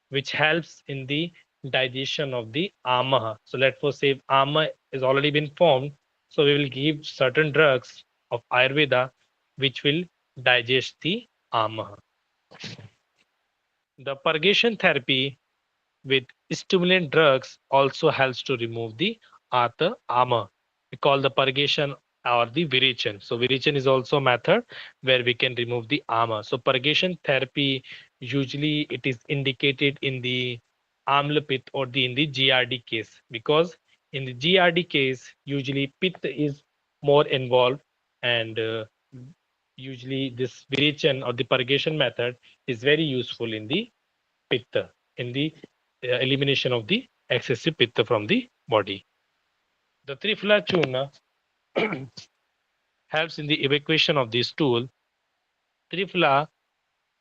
which helps in the digestion of the amaha. So let's say if ama is already been formed, so we will give certain drugs of Ayurveda which will digest the amaha. The purgation therapy with stimulant drugs also helps to remove the Atha ama. We call the purgation or the virechan. So virechan is also a method where we can remove the ama. So purgation therapy usually it is indicated in the amla pit or in the GRD case, because in the GRD case usually pit is more involved, and usually this virechan or the purgation method is very useful in the pitta, in the elimination of the excessive pitta from the body. The Trifla Churna helps in the evacuation of the stool. Trifla,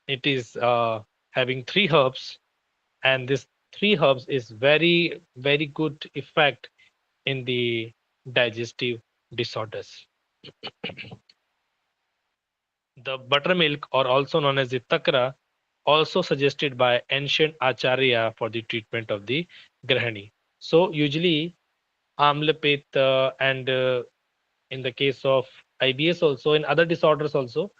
it is having three herbs, and this three herbs is very, very good effect in the digestive disorders. The buttermilk, or also known as the takra, also suggested by ancient acharya for the treatment of the grahani. So usually amlapit and in the case of IBS also, in other disorders also,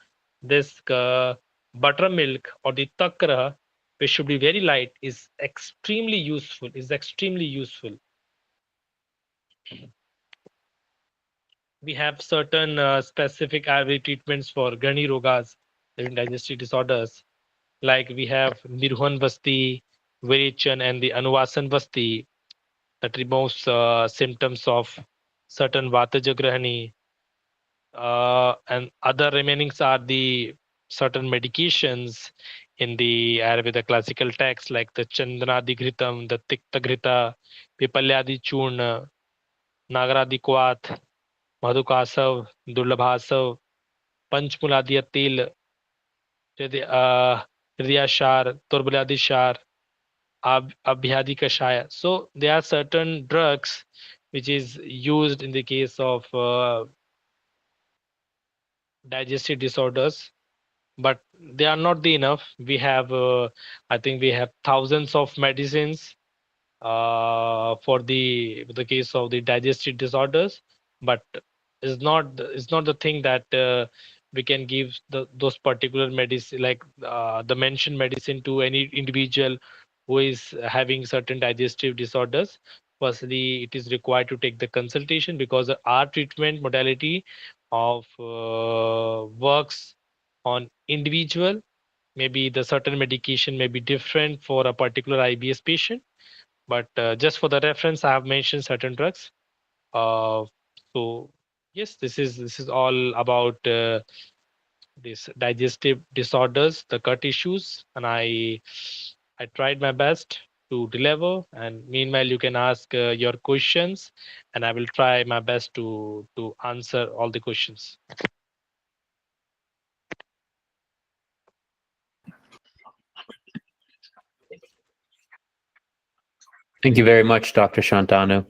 this buttermilk or the takra, which should be very light, is extremely useful. Is extremely useful. We have certain specific Ayurvedic treatments for Gani Rogas, the digestive disorders, like we have Nirhan Vasti, Virichan, and the Anuvasan Vasti that removes symptoms of certain Vata Jagrahani, and other remainings are the certain medications in the Ayurveda classical texts like the Chandranadi Ghritam, the Tikta Ghrita, Pipalyadi Churna, Nagaradi Kwat, Madhukasav, Durlabhasav, Panchmuladiya Til, Hridayashar, Turbalyadi Shar, Abhyadi Kashaya. So there are certain drugs which is used in the case of digestive disorders, but they are not the enough. We have I think we have thousands of medicines for the case of the digestive disorders, but it's not the thing that we can give those particular medicine, like the mentioned medicine, to any individual who is having certain digestive disorders. Firstly, it is required to take the consultation, because our treatment modality of works on individual. Maybe the certain medication may be different for a particular IBS patient, but just for the reference, I have mentioned certain drugs. So yes, this is all about this digestive disorders, the gut issues, and I tried my best to deliver. And meanwhile, you can ask your questions, and I will try my best to answer all the questions. Thank you very much, Dr. Shantanu.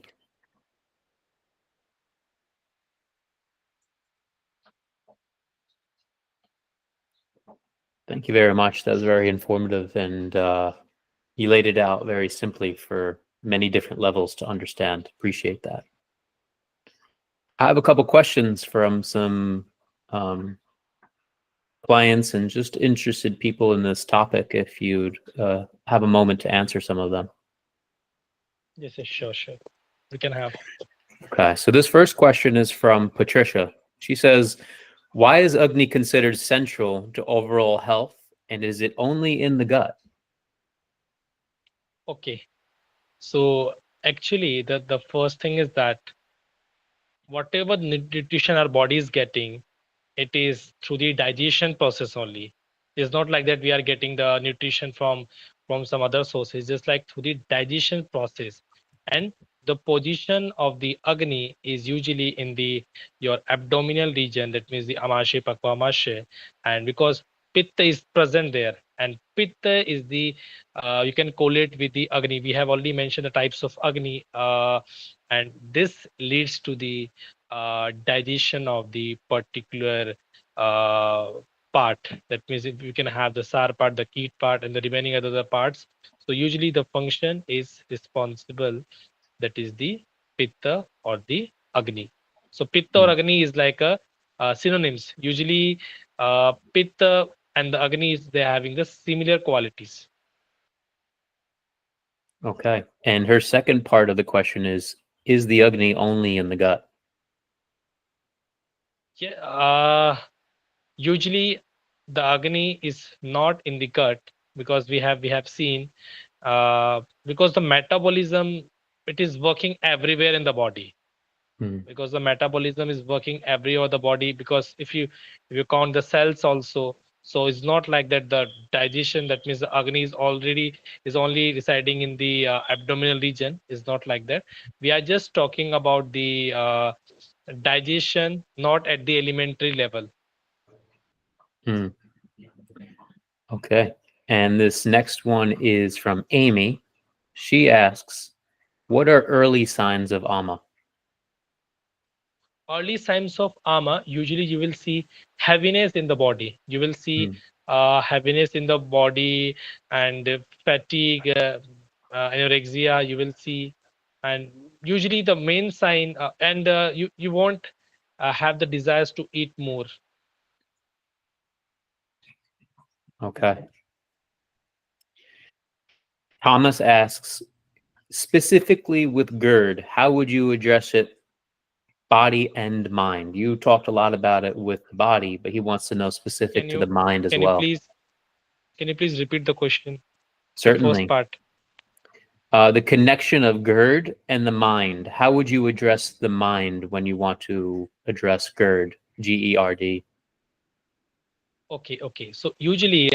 Thank you very much. That was very informative, and you laid it out very simply for many different levels to understand. Appreciate that. I have a couple questions from some clients and just interested people in this topic, if you'd have a moment to answer some of them. Yes, yes, sure, sure. We can have. Okay, so this first question is from Patricia. She says, why is Agni considered central to overall health, and is it only in the gut? Okay. So actually, the first thing is that whatever nutrition our body is getting, it is through the digestion process only. It's not like that we are getting the nutrition from from some other sources, just like through the digestion process. And the position of the agni is usually in the your abdominal region, that means the amashe pakwamashe. And because pitta is present there, and pitta is the you can correlate with the agni. We have already mentioned the types of agni, and this leads to the digestion of the particular uh, part. That means if you can have the sar part, the keet part, and the remaining other parts. So usually the function is responsible, that is the pitta or the agni. So pitta or Mm. agni is like a synonyms. Usually pitta and the agni is they're having the similar qualities. Okay. And her second part of the question is the agni only in the gut? Yeah, usually the agni is not in the gut, because we have seen because the metabolism, it is working everywhere in the body, Hmm. because the metabolism is working every over the body. Because if you count the cells also, so it's not like that the digestion, that means the agni is only residing in the abdominal region, is not like that. We are just talking about the digestion, not at the elementary level. Hmm. Okay. And this next one is from Amy. She asks, what are early signs of ama? Early signs of ama, usually you will see heaviness in the body. You will see Hmm. heaviness in the body, and fatigue, anorexia you will see. And usually the main sign, and you won't have the desires to eat more. Okay. Thomas asks, specifically with GERD, how would you address it, body and mind? You talked a lot about it with the body, but he wants to know Can specific to you the mind as can you well. please can you please repeat the question, the first Certainly. part? The connection of GERD and the mind. How would you address the mind when you want to address GERD? GERD. Okay, okay. So usually,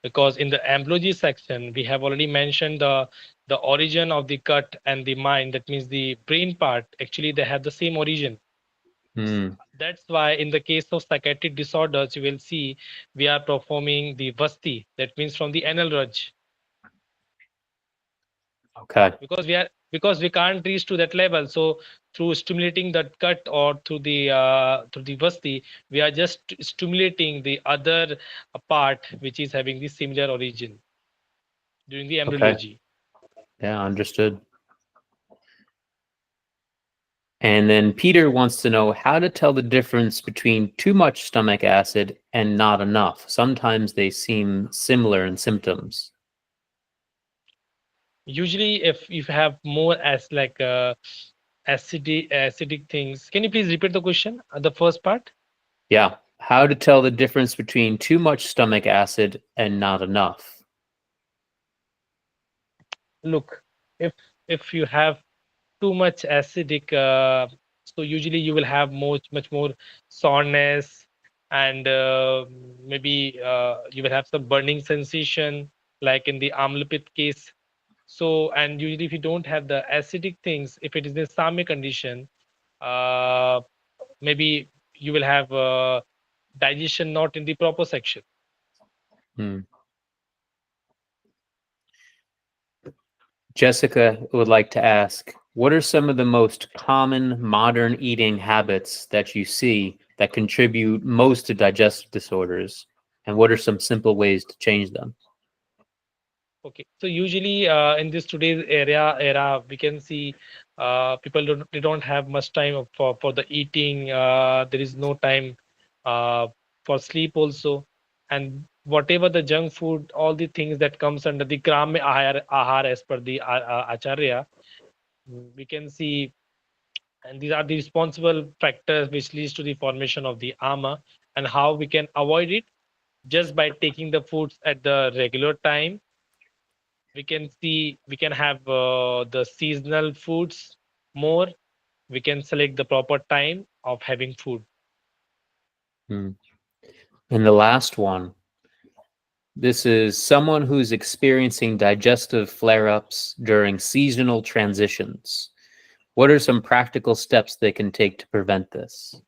because in the embryology section, we have already mentioned the origin of the gut and the mind. That means the brain part. Actually, they have the same origin. Hmm. That's why in the case of psychiatric disorders, you will see we are performing the vasti. That means from the anal rudge, Okay. because we can't reach to that level. So through stimulating that gut, or through the vasti, we are just stimulating the other part which is having the similar origin during the Okay. embryology. Yeah, understood. And then Peter wants to know how to tell the difference between too much stomach acid and not enough. Sometimes they seem similar in symptoms. Usually, if you have more as like acidic things, can you please repeat the question, the first part? Yeah. How to tell the difference between too much stomach acid and not enough. Look, if you have too much acidic, so usually you will have much more soreness, and maybe you will have some burning sensation, like in the amlopit case. So, and usually if you don't have the acidic things, if it is in same condition, uh, maybe you will have digestion not in the proper section. Hmm. Jessica would like to ask, what are some of the most common modern eating habits that you see that contribute most to digestive disorders? And what are some simple ways to change them? Okay, so usually in this today's era, we can see people don't have much time for the eating. There is no time uh, for sleep also, and whatever the junk food, all the things that comes under the gram ahar as per the acharya, we can see, and these are the responsible factors which leads to the formation of the ama. And how we can avoid it, just by taking the foods at the regular time. We can see, we can have the seasonal foods more. We can select the proper time of having food. Hmm. And the last one, This is someone who's experiencing digestive flare-ups during seasonal transitions. What are some practical steps they can take to prevent this?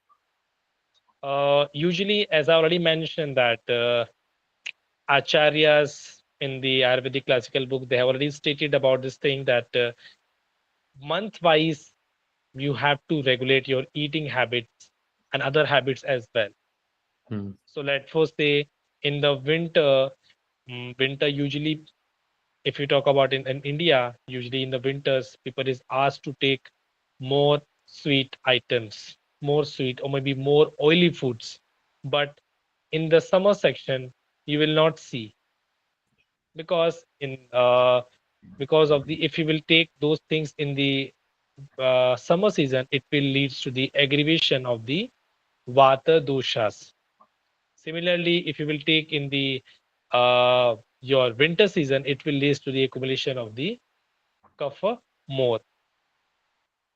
Usually, as I already mentioned, that acharyas in the Ayurvedic classical book, they have already stated about this thing that month-wise you have to regulate your eating habits and other habits as well. Hmm. So let's first say in the winter, winter usually, if you talk about in India, usually in the winters, people is asked to take more sweet items, more sweet or maybe more oily foods. But in the summer section, you will not see because in because of the if you will take those things in the summer season, it will leads to the aggravation of the vata doshas. Similarly, if you will take in the your winter season, it will lead to the accumulation of the kapha more.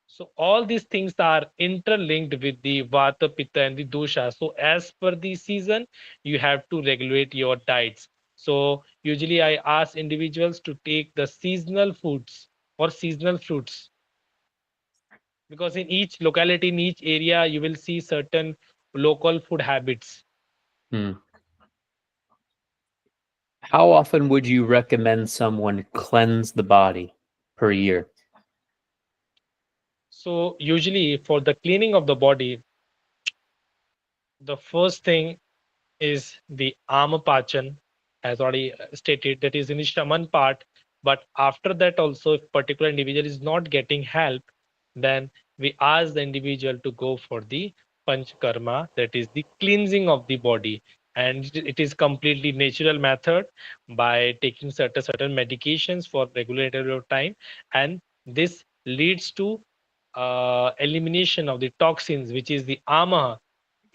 So all these things are interlinked with the vata, pitta, and the dosha. So as per the season, you have to regulate your diets. So usually I ask individuals to take the seasonal foods or seasonal fruits because in each locality, in each area, you will see certain local food habits. Hmm. How often would you recommend someone cleanse the body per year? So usually for the cleaning of the body, the first thing is the Amapachan, as already stated, that is in the Shaman part. But after that, also, if particular individual is not getting help, then we ask the individual to go for the Panchkarma, that is the cleansing of the body. And it is completely natural method by taking certain medications for regular interval of time. And this leads to elimination of the toxins, which is the ama.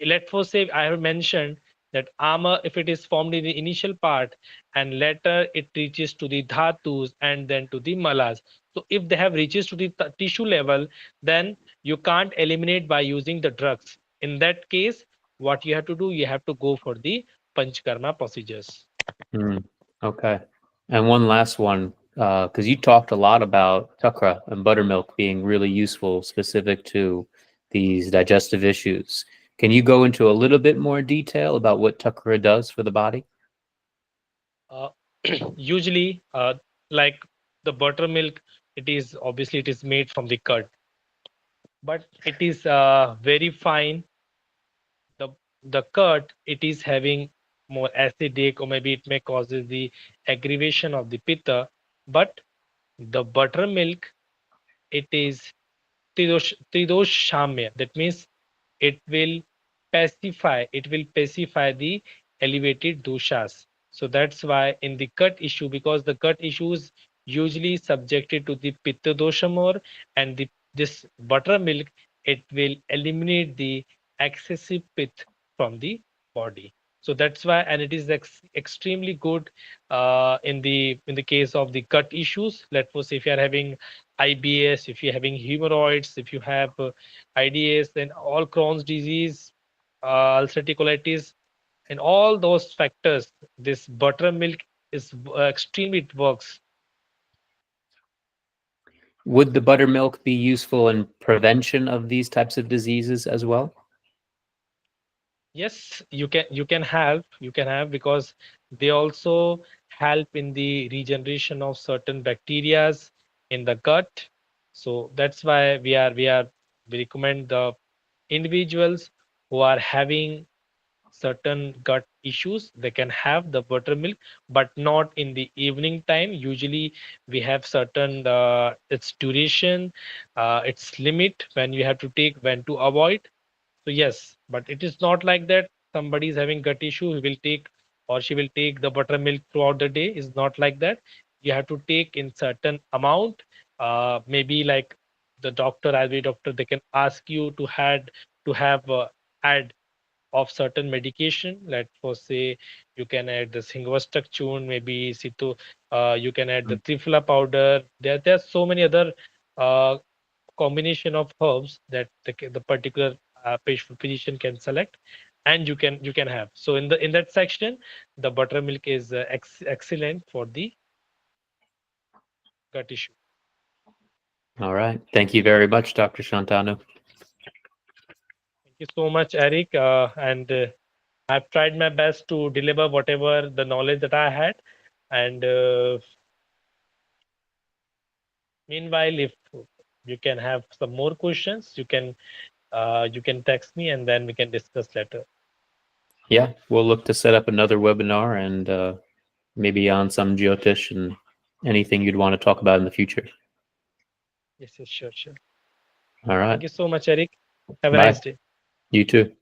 Let's first say I have mentioned that ama, if it is formed in the initial part and later it reaches to the dhatus and then to the malas. So if they have reaches to the tissue level, then you can't eliminate by using the drugs. In that case, what you have to do, you have to go for the panchkarma procedures. Hmm. Okay. And one last one, because you talked a lot about tukra and buttermilk being really useful, specific to these digestive issues. Can you go into a little bit more detail about what tukra does for the body? Uh, usually, like the buttermilk, it is obviously it is made from the curd, but it is very fine. The the curd, it is having more acidic or maybe it may causes the aggravation of the pitta, but the buttermilk, it is tridosh shamya, that means it will pacify the elevated doshas. So that's why in the gut issue, because the gut issue is usually subjected to the pitta dosha more, and this buttermilk, it will eliminate the excessive pith from the body. So that's why, and it is extremely good in the case of the gut issues. Let's suppose if you are having IBS, if you're having hemorrhoids, if you have IDS, then all Crohn's disease, ulcerative colitis, and all those factors, this buttermilk is extremely, it works. Would the buttermilk be useful in prevention of these types of diseases as well? Yes, you can have because they also help in the regeneration of certain bacterias in the gut. So that's why we recommend the individuals who are having certain gut issues, they can have the buttermilk, but not in the evening time. Usually we have certain its duration, its limit when you have to take, when to avoid. So yes, but it is not like that somebody is having gut issue, he will take or she will take the buttermilk throughout the day. Is not like that. You have to take in certain amount. Maybe like the doctor, Ayurvedic doctor, they can ask you to have add of certain medication. Let for say you can add the Singvastack churn, maybe Situ, you can add the Triphala powder. There's so many other uh, combination of herbs that the particular physician can select. and you can have. So in that section, the buttermilk is excellent for the gut issue. All right. Thank you very much, Dr. Shantanu. Thank you so much, Eric. And I've tried my best to deliver whatever the knowledge that I had. And meanwhile, if you can have some more questions, you can text me and then we can discuss later. Yeah, we'll look to set up another webinar and maybe on some Jyotish and anything you'd want to talk about in the future. Yes, yes, sure, sure. All right. Thank you so much, Eric. Have a Bye. nice day. You too.